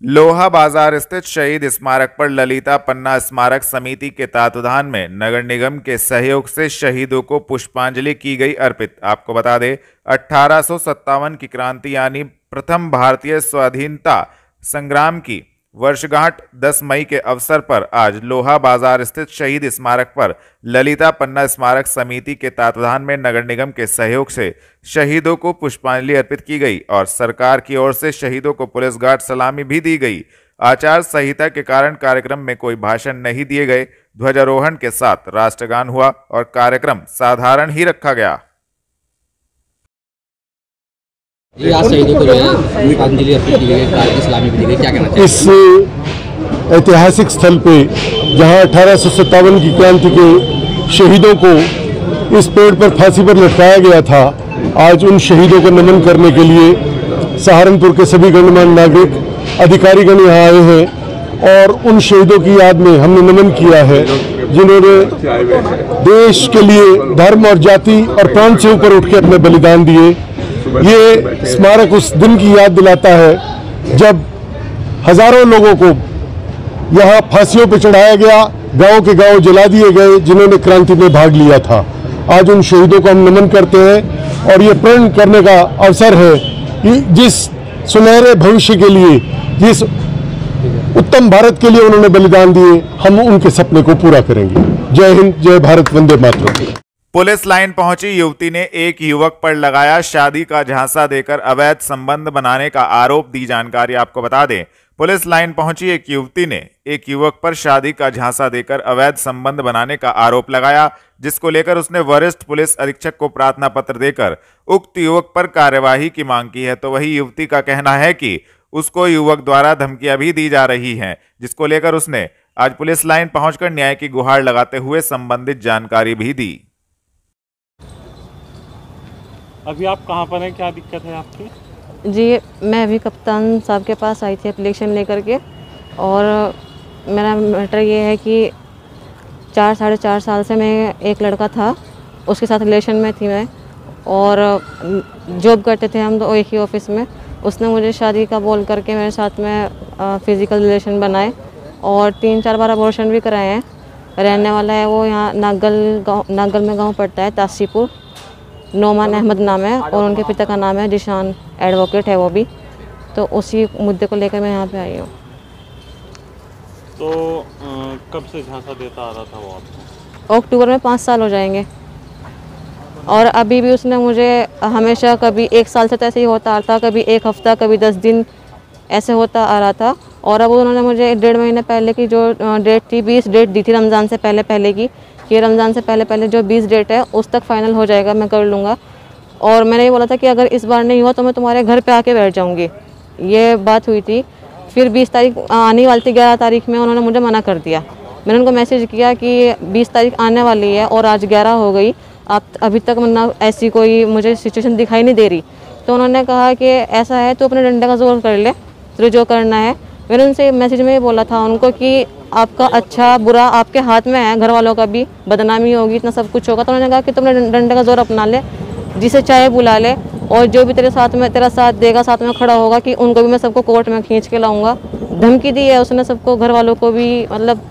लोहा बाजार स्थित शहीद स्मारक पर ललिता पन्ना स्मारक समिति के तत्वाधान में नगर निगम के सहयोग से शहीदों को पुष्पांजलि की गई अर्पित। आपको बता दें 1857 की क्रांति यानी प्रथम भारतीय स्वाधीनता संग्राम की वर्षगांठ 10 मई के अवसर पर आज लोहा बाजार स्थित शहीद स्मारक पर ललिता पन्ना स्मारक समिति के तत्वाधान में नगर निगम के सहयोग से शहीदों को पुष्पांजलि अर्पित की गई और सरकार की ओर से शहीदों को पुलिस गार्ड सलामी भी दी गई। आचार संहिता के कारण कार्यक्रम में कोई भाषण नहीं दिए गए। ध्वजारोहण के साथ राष्ट्रगान हुआ और कार्यक्रम साधारण ही रखा गया। इस ऐतिहासिक स्थल पे जहां 1857 की क्रांति के शहीदों को इस पेड़ पर फांसी पर लटकाया गया था, आज उन शहीदों को नमन करने के लिए सहारनपुर के सभी गणमान्य नागरिक अधिकारीगण यहाँ आए हैं और उन शहीदों की याद में हमने नमन किया है जिन्होंने देश के लिए धर्म और जाति और प्राण से ऊपर उठ के अपने बलिदान दिए। ये स्मारक उस दिन की याद दिलाता है जब हजारों लोगों को यहाँ फांसियों पर चढ़ाया गया, गांव के गांव जला दिए गए जिन्होंने क्रांति में भाग लिया था। आज उन शहीदों को हम नमन करते हैं और ये प्रण करने का अवसर है कि जिस सुनहरे भविष्य के लिए, जिस उत्तम भारत के लिए उन्होंने बलिदान दिए, हम उनके सपने को पूरा करेंगे। जय हिंद, जय भारत, वंदे मातरम। पुलिस लाइन पहुंची युवती ने एक युवक पर लगाया शादी का झांसा देकर अवैध संबंध बनाने का आरोप, दी जानकारी। आपको बता दें, पुलिस लाइन पहुंची एक युवती ने एक युवक पर शादी का झांसा देकर अवैध संबंध बनाने का आरोप लगाया, जिसको लेकर उसने वरिष्ठ पुलिस अधीक्षक को प्रार्थना पत्र देकर उक्त युवक पर कार्यवाही की मांग की है। तो वही युवती का कहना है कि उसको युवक द्वारा धमकियां भी दी जा रही हैं, जिसको लेकर उसने आज पुलिस लाइन पहुंचकर न्याय की गुहार लगाते हुए संबंधित जानकारी भी दी। अभी आप कहाँ पर हैं, क्या दिक्कत है आपकी? जी, मैं अभी कप्तान साहब के पास आई थी एप्लीकेशन लेकर के, और मेरा मैटर ये है कि 4 साढ़े 4 साल से मैं एक लड़का था उसके साथ रिलेशन में थी मैं, और जॉब करते थे हम तो एक ही ऑफिस में। उसने मुझे शादी का बोल करके मेरे साथ में फिज़िकल रिलेशन बनाए और 3-4 बार अबॉर्शन भी कराए हैं। रहने वाला है वो यहाँ नागल में गाँव पड़ता है, तासीपुर। नोमान अहमद नाम है और उनके पिता का नाम है जिशान, एडवोकेट है वो भी। तो उसी मुद्दे को लेकर मैं यहाँ पे आई हूँ। तो कब से झांसा देता आ रहा था वो आपको? अक्टूबर में 5 साल हो जाएंगे, और अभी भी उसने मुझे हमेशा कभी 1 साल से तो ऐसे ही होता आ रहा था, कभी 1 हफ्ता, कभी 10 दिन ऐसे होता आ रहा था। और अब उन्होंने मुझे 1.5 महीने पहले की जो डेट थी, 20 डेट दी थी रमज़ान से पहले की, कि रमज़ान से पहले जो 20 डेट है उस तक फाइनल हो जाएगा, मैं कर लूँगा। और मैंने ये बोला था कि अगर इस बार नहीं हुआ तो मैं तुम्हारे घर पे आके बैठ जाऊँगी, ये बात हुई थी। फिर 20 तारीख आने वाली थी, 11 तारीख में उन्होंने मुझे मना कर दिया। मैंने उनको मैसेज किया कि 20 तारीख आने वाली है और आज 11 हो गई, आप अभी तक ना ऐसी कोई मुझे सिचुएशन दिखाई नहीं दे रही। तो उन्होंने कहा कि ऐसा है तो अपने डंडे का जोर कर ले, तो जो करना है। मैंने उनसे मैसेज में ये बोला था उनको कि आपका अच्छा बुरा आपके हाथ में है, घर वालों का भी बदनामी होगी, इतना सब कुछ होगा। तो उन्होंने कहा कि तुम अपने डंडे का जोर अपना ले, जिसे चाहे बुला ले, और जो भी तेरे साथ में तेरा साथ देगा, साथ में खड़ा होगा, कि उनको भी मैं सबको कोर्ट में खींच के लाऊंगा। धमकी दी है उसने सबको, घर वालों को भी, मतलब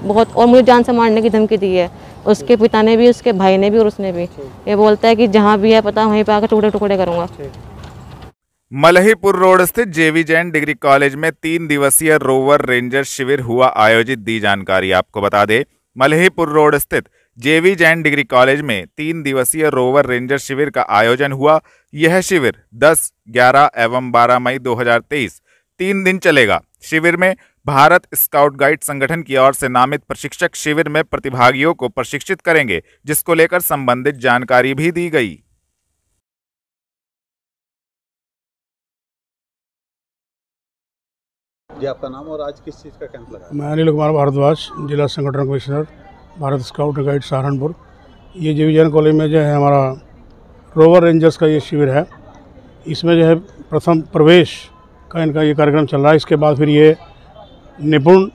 बहुत, और मुझे जान से मारने की धमकी दी है। उसके पिता ने भी, उसके भाई ने भी और उसने भी। ये बोलता है कि जहाँ भी है पता वहीं पे आकर टुकड़े टुकड़े करूँगा। मलहीपुर रोड स्थित जेवी जैन डिग्री कॉलेज में 3 दिवसीय रोवर रेंजर शिविर हुआ आयोजित, दी जानकारी। आपको बता दें, मलहीपुर रोड स्थित जेवी जैन डिग्री कॉलेज में 3 दिवसीय रोवर रेंजर शिविर का आयोजन हुआ। यह शिविर 10, 11 एवं 12 मई 2023 3 दिन चलेगा। शिविर में भारत स्काउट गाइड संगठन की ओर से नामित प्रशिक्षक शिविर में प्रतिभागियों को प्रशिक्षित करेंगे, जिसको लेकर संबंधित जानकारी भी दी गई। जी, आपका नाम और आज किस चीज़ का कैंप लगा? मैं अनिल कुमार भारद्वाज, जिला संगठन commissioner, Bharat scout guide Saharanpur. ये जेवी जैन कॉलेज में जो है हमारा रोवर रेंजर्स का ये शिविर है। इसमें जो है प्रथम प्रवेश का इनका ये कार्यक्रम चल रहा है। इसके बाद फिर ये निपुण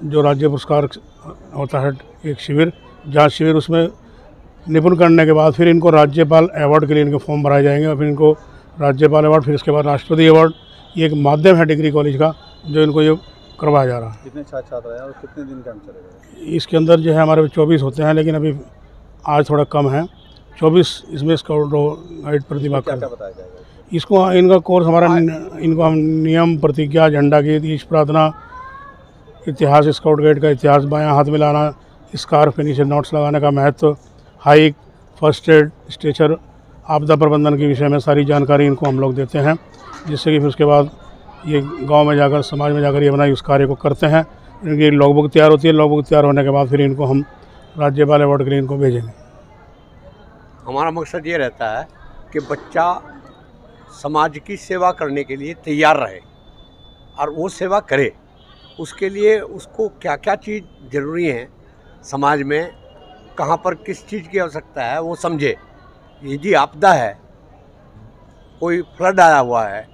जो राज्य पुरस्कार होता है एक शिविर, जांच शिविर, उसमें निपुण करने के बाद फिर इनको राज्यपाल अवार्ड के लिए इनके फॉर्म भराए जाएंगे और फिर इनको राज्यपाल अवार्ड, फिर इसके बाद राष्ट्रपति अवार्ड। ये एक माध्यम है डिग्री कॉलेज का जो इनको ये करवाया जा रहा है। कितने छात्र छात्र हैं और कितने दिन कैंप चलेगा? इसके अंदर जो है हमारे 24 होते हैं, लेकिन अभी आज थोड़ा कम है, 24 इसमें स्काउट गाइड प्रतिभा क्या कर क्या बताया जाएगा? इसको इनका कोर्स हमारा इनको हम नियम, प्रतिज्ञा, झंडा गीत, ईश प्रार्थना, इतिहास, स्काउट गाइड का इतिहास, बायां हाथ मिलाना, स्कार्फ के नीचे नोट्स लगाने का महत्व, हाइक, फर्स्ट एड, स्ट्रेचर, आपदा प्रबंधन के विषय में सारी जानकारी इनको हम लोग देते हैं, जिससे कि फिर उसके बाद ये गांव में जाकर, समाज में जाकर ये अपना उस कार्य को करते हैं। इनकी लॉगबुक तैयार होती है, लॉगबुक तैयार होने के बाद फिर इनको हम राज्यपाल अवार्ड के लिए इनको भेजेंगे। हमारा मकसद ये रहता है कि बच्चा समाज की सेवा करने के लिए तैयार रहे और वो सेवा करे। उसके लिए उसको क्या क्या चीज़ ज़रूरी है समाज में, कहाँ पर किस चीज़ की आवश्यकता है वो समझे। यदि आपदा है, कोई फ्लड आया हुआ है,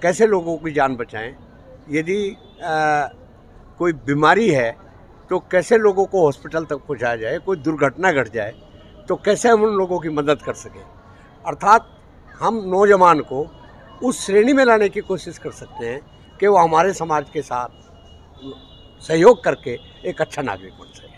कैसे लोगों की जान बचाएं। यदि कोई बीमारी है तो कैसे लोगों को हॉस्पिटल तक पहुंचाया जाए। कोई दुर्घटना घट जाए तो कैसे हम उन लोगों की मदद कर सकें। अर्थात हम नौजवान को उस श्रेणी में लाने की कोशिश कर सकते हैं कि वो हमारे समाज के साथ सहयोग करके एक अच्छा नागरिक बन सके।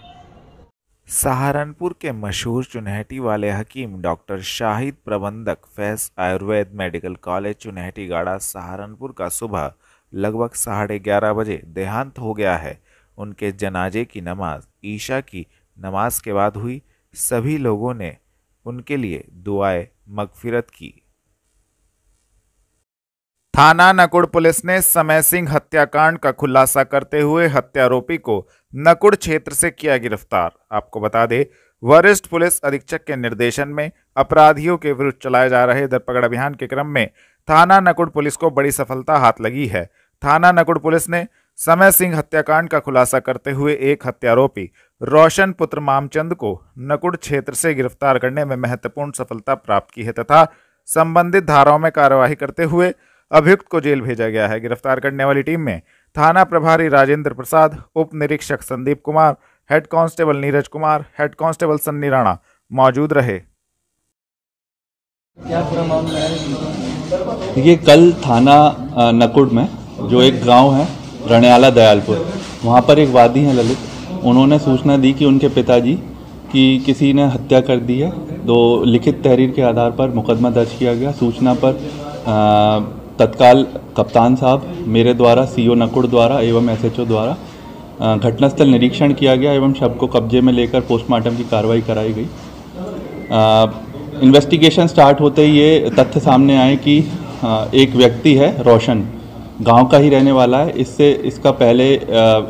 सहारनपुर के मशहूर चुनहटी वाले हकीम डॉक्टर शाहिद प्रबंधक फैज आयुर्वेद मेडिकल कॉलेज चुनहटी गाड़ा सहारनपुर का सुबह लगभग 11:30 बजे देहांत हो गया है। उनके जनाजे की नमाज ईशा की नमाज के बाद हुई। सभी लोगों ने उनके लिए दुआए मगफिरत की। थाना नकुड़ पुलिस ने समय सिंह हत्याकांड का खुलासा करते हुए हत्यारोपी को नकुड़ क्षेत्र से किया गिरफ्तार। आपको बता दें, वरिष्ठ पुलिस अधीक्षक के निर्देशन में अपराधियों के विरुद्ध चलाए जा रहे धरपकड़ अभियान के क्रम में थाना नकुड़ पुलिस को बड़ी सफलता हाथ लगी है। थाना नकुड़ पुलिस ने समय सिंह हत्याकांड का खुलासा करते हुए एक हत्यारोपी रोशन पुत्र मामचंद को नकुड़ क्षेत्र से गिरफ्तार करने में महत्वपूर्ण सफलता प्राप्त की है तथा संबंधित धाराओं में कार्यवाही करते हुए अभियुक्त को जेल भेजा गया है। गिरफ्तार करने वाली टीम में थाना प्रभारी राजेंद्र प्रसाद, उप निरीक्षक Sandeep Kumar, head constable Neeraj Kumar, head constable Sunny Rana मौजूद रहे। देखिए, कल थाना नकुड़ में जो एक गांव है रणयाला दयालपुर, वहाँ पर एक वादी हैं ललित, उन्होंने सूचना दी कि उनके पिताजी की किसी ने हत्या कर दी है। तो लिखित तहरीर के आधार पर मुकदमा दर्ज किया गया। सूचना पर तत्काल कप्तान साहब, मेरे द्वारा, सीओ नकुड़ द्वारा एवं एसएचओ द्वारा घटनास्थल निरीक्षण किया गया एवं शव को कब्जे में लेकर पोस्टमार्टम की कार्रवाई कराई गई। इन्वेस्टिगेशन स्टार्ट होते ही ये तथ्य सामने आए कि एक व्यक्ति है रोशन, गांव का ही रहने वाला है। इसका पहले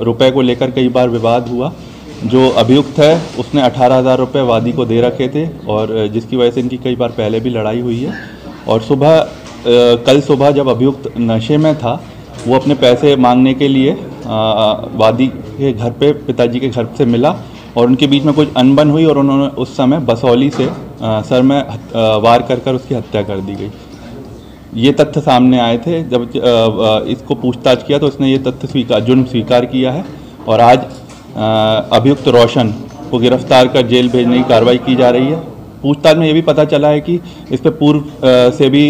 रुपए को लेकर कई बार विवाद हुआ। जो अभियुक्त है उसने 18,000 रुपये वादी को दे रखे थे और जिसकी वजह से इनकी कई बार पहले भी लड़ाई हुई है। और कल सुबह जब अभियुक्त नशे में था, वो अपने पैसे मांगने के लिए वादी के घर पे, पिताजी के घर से मिला और उनके बीच में कुछ अनबन हुई और उन्होंने उस समय बसौली से सर में वार कर उसकी हत्या कर दी गई। ये तथ्य सामने आए थे। जब इसको पूछताछ किया तो इसने ये तथ्य जुर्म स्वीकार किया है और आज अभियुक्त रोशन को गिरफ्तार कर जेल भेजने की कार्रवाई की जा रही है। पूछताछ में ये भी पता चला है कि इस पर पूर्व से भी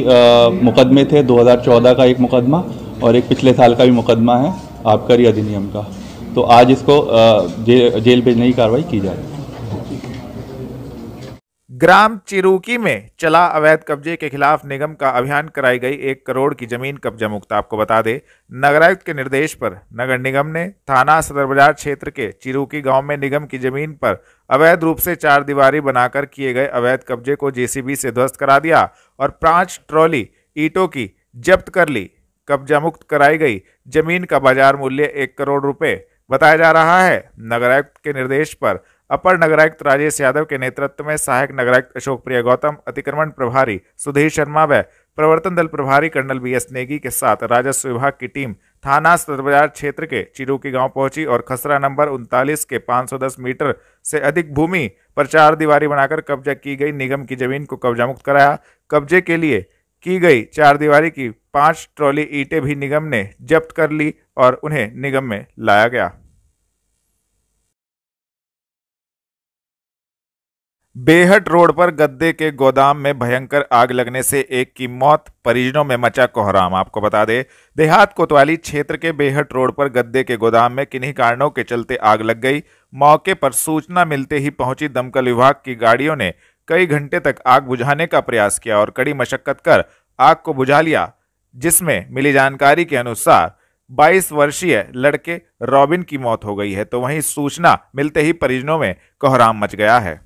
मुकदमे थे। 2014 का एक मुकदमा और एक पिछले साल का भी मुकदमा है आबकारी अधिनियम का। तो आज इसको जेल भेजने की कार्रवाई की जा रही है। ग्राम चिरूकी में चला अवैध कब्जे के खिलाफ निगम का अभियान कराई गई 1 करोड़ की जमीन कब्जा मुक्त। आपको बता दें, नगरायुक्त के निर्देश पर नगर निगम ने थाना सदर बाजार क्षेत्र के चिरूकी गांव में निगम की जमीन पर अवैध रूप से 4 दीवारी बनाकर किए गए अवैध कब्जे को जेसीबी से ध्वस्त करा दिया और 5 ट्रॉली ईंटों की जब्त कर ली। कब्जा मुक्त कराई गई जमीन का बाजार मूल्य 1 करोड़ रुपए बताया जा रहा है। नगरायुक्त के निर्देश पर अपर नगरायुक्त राजेश यादव के नेतृत्व में सहायक नगरायुक्त अशोक प्रिया गौतम, अतिक्रमण प्रभारी सुधीर शर्मा व प्रवर्तन दल प्रभारी कर्नल बीएस नेगी के साथ राजस्व विभाग की टीम थाना सदर बाजार क्षेत्र के चिरूकी गांव पहुंची और खसरा नंबर 39 के 510 मीटर से अधिक भूमि पर 4 दीवारी बनाकर कब्जा की गई निगम की जमीन को कब्जा मुक्त कराया। कब्जे के लिए की गई 4 दीवारी की 5 ट्रॉली ईंटें भी निगम ने जब्त कर ली और उन्हें निगम में लाया गया। बेहट रोड पर गद्दे के गोदाम में भयंकर आग लगने से एक की मौत, परिजनों में मचा कोहराम। आपको बता दें, देहात कोतवाली क्षेत्र के बेहट रोड पर गद्दे के गोदाम में किन्हीं कारणों के चलते आग लग गई। मौके पर सूचना मिलते ही पहुंची दमकल विभाग की गाड़ियों ने कई घंटे तक आग बुझाने का प्रयास किया और कड़ी मशक्कत कर आग को बुझा लिया, जिसमें मिली जानकारी के अनुसार 22 वर्षीय लड़के रॉबिन की मौत हो गई है। तो वहीं सूचना मिलते ही परिजनों में कोहराम मच गया है।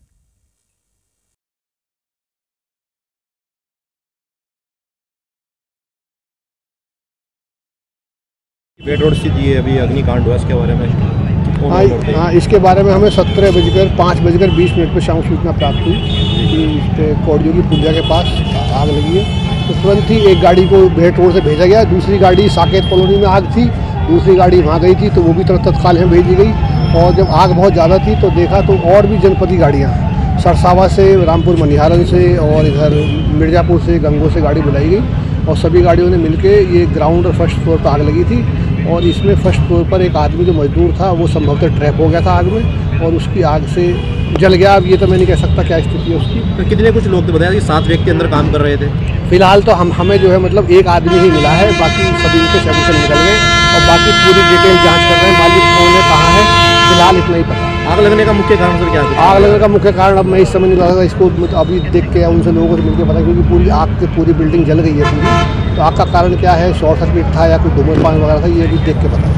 बेहट रोड स्थित ये अभी अग्निकांड हुआ, इसके बारे में हाँ, इसके बारे में हमें 17:05:20 पर शाम सूचना प्राप्त हुई कि इस पे कौड़ियों की पुलिया के पास आग लगी है। तो तुरंत ही एक गाड़ी को बेहट रोड से भेजा गया, दूसरी गाड़ी साकेत कॉलोनी में आग थी, दूसरी गाड़ी वहाँ गई थी तो वो भी तत्काल यहाँ भेजी गई। और जब आग बहुत ज़्यादा थी तो देखा तो और भी जनपदी गाड़ियाँ सरसावा से, रामपुर मनिहारन से और इधर मिर्ज़ापुर से, गंगो से गाड़ी बुलाई गई और सभी गाड़ियों ने मिलके ये ग्राउंड और फर्स्ट फ्लोर पर आग लगी थी। और इसमें फर्स्ट फ्लोर पर एक आदमी जो मजदूर था वो संभवतः ट्रैप हो गया था आग में और उसकी आग से जल गया। अब ये तो मैं नहीं कह सकता क्या स्थिति है उसकी। तो कितने कुछ लोग तो बताया कि 7 व्यक्ति अंदर काम कर रहे थे। फिलहाल तो हमें जो है मतलब एक आदमी ही मिला है, बाकी सभी के शव से निकल गए और बाकी पूरी डिटेल जांच कर रहे हैं, मालिक कौन है, कहाँ है, फिलहाल इतना ही पता। आग लगने का मुख्य कारण सर क्या है? आग लगने का मुख्य कारण अब मैं इस समय नहीं लगा, इसको अभी देख के उनसे लोगों से मिलकर पता, क्योंकि पूरी आग से पूरी बिल्डिंग जल गई है पूरी। तो आग का कारण क्या है, शॉर्ट सर्किट था या कोई धूम्रपान वगैरह था, ये भी देख के पता।